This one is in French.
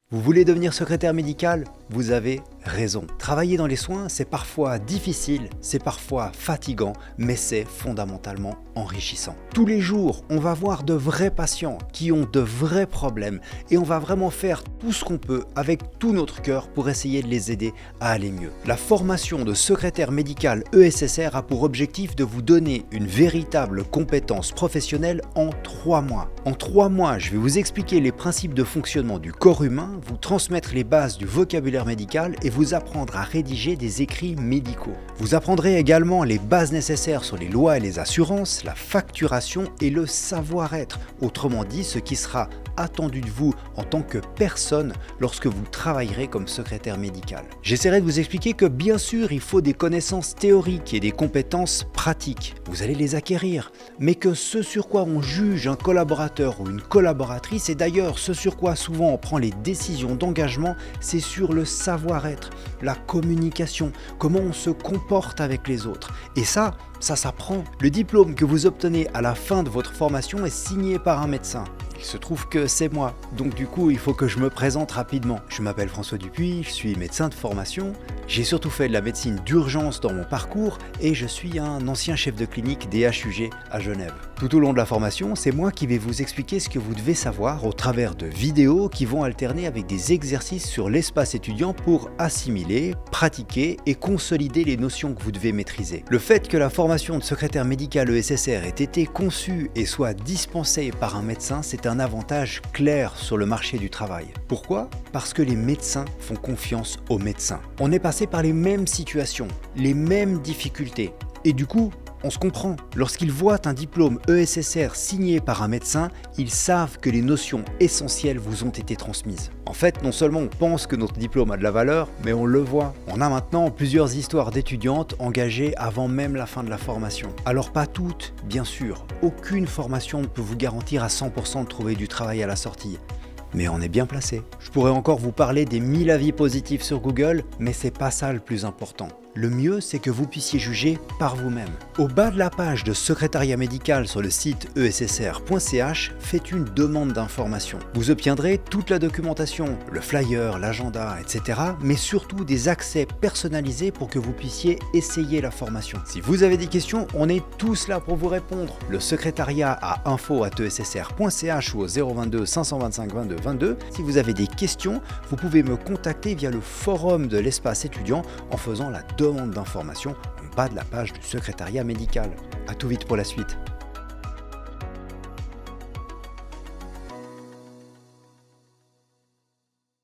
Vous voulez devenir secrétaire médical? Vous avez raison. Travailler dans les soins, c'est parfois difficile, c'est parfois fatigant, mais c'est fondamentalement enrichissant. Tous les jours, on va voir de vrais patients qui ont de vrais problèmes et on va vraiment faire tout ce qu'on peut avec tout notre cœur pour essayer de les aider à aller mieux. La formation de secrétaire médical ESSR a pour objectif de vous donner une véritable compétence professionnelle en 3 mois. En 3 mois, je vais vous expliquer les principes de fonctionnement du corps humain, vous transmettre les bases du vocabulaire médical et vous apprendre à rédiger des écrits médicaux. Vous apprendrez également les bases nécessaires sur les lois et les assurances, la facturation et le savoir-être, autrement dit ce qui sera attendu de vous en tant que personne lorsque vous travaillerez comme secrétaire médical. J'essaierai de vous expliquer que bien sûr il faut des connaissances théoriques et des compétences pratiques. Vous allez les acquérir, mais que ce sur quoi on juge un collaborateur ou une collaboratrice et d'ailleurs ce sur quoi souvent on prend les décisions d'engagement, c'est sur le savoir-être, la communication, comment on se comporte avec les autres. Et ça s'apprend. Le diplôme que vous obtenez à la fin de votre formation est signé par un médecin. Il se trouve que c'est moi, donc du coup il faut que je me présente rapidement. Je m'appelle François Dupuis, je suis médecin de formation, j'ai surtout fait de la médecine d'urgence dans mon parcours et je suis un ancien chef de clinique DHUG à Genève. Tout au long de la formation, c'est moi qui vais vous expliquer ce que vous devez savoir au travers de vidéos qui vont alterner avec des exercices sur l'espace étudiant pour assimiler, pratiquer et consolider les notions que vous devez maîtriser. Le fait que la formation de secrétaire médical ESSR ait été conçue et soit dispensée par un médecin, c'est un avantage clair sur le marché du travail. Pourquoi? Parce que les médecins font confiance aux médecins. On est passé par les mêmes situations, les mêmes difficultés. Et du coup, on se comprend. Lorsqu'ils voient un diplôme ESSR signé par un médecin, ils savent que les notions essentielles vous ont été transmises. En fait, non seulement on pense que notre diplôme a de la valeur, mais on le voit. On a maintenant plusieurs histoires d'étudiantes engagées avant même la fin de la formation. Alors pas toutes, bien sûr. Aucune formation ne peut vous garantir à 100% de trouver du travail à la sortie. Mais on est bien placé. Je pourrais encore vous parler des 1000 avis positifs sur Google, mais c'est pas ça le plus important. Le mieux, c'est que vous puissiez juger par vous-même. Au bas de la page de secrétariat médical sur le site essr.ch, faites une demande d'information. Vous obtiendrez toute la documentation, le flyer, l'agenda, etc. mais surtout des accès personnalisés pour que vous puissiez essayer la formation. Si vous avez des questions, on est tous là pour vous répondre. Le secrétariat à info@essr.ch ou au 022 525 22 22. Si vous avez des questions, vous pouvez me contacter via le forum de l'espace étudiant en faisant la demande d'information en bas de la page du secrétariat médical. À tout vite pour la suite.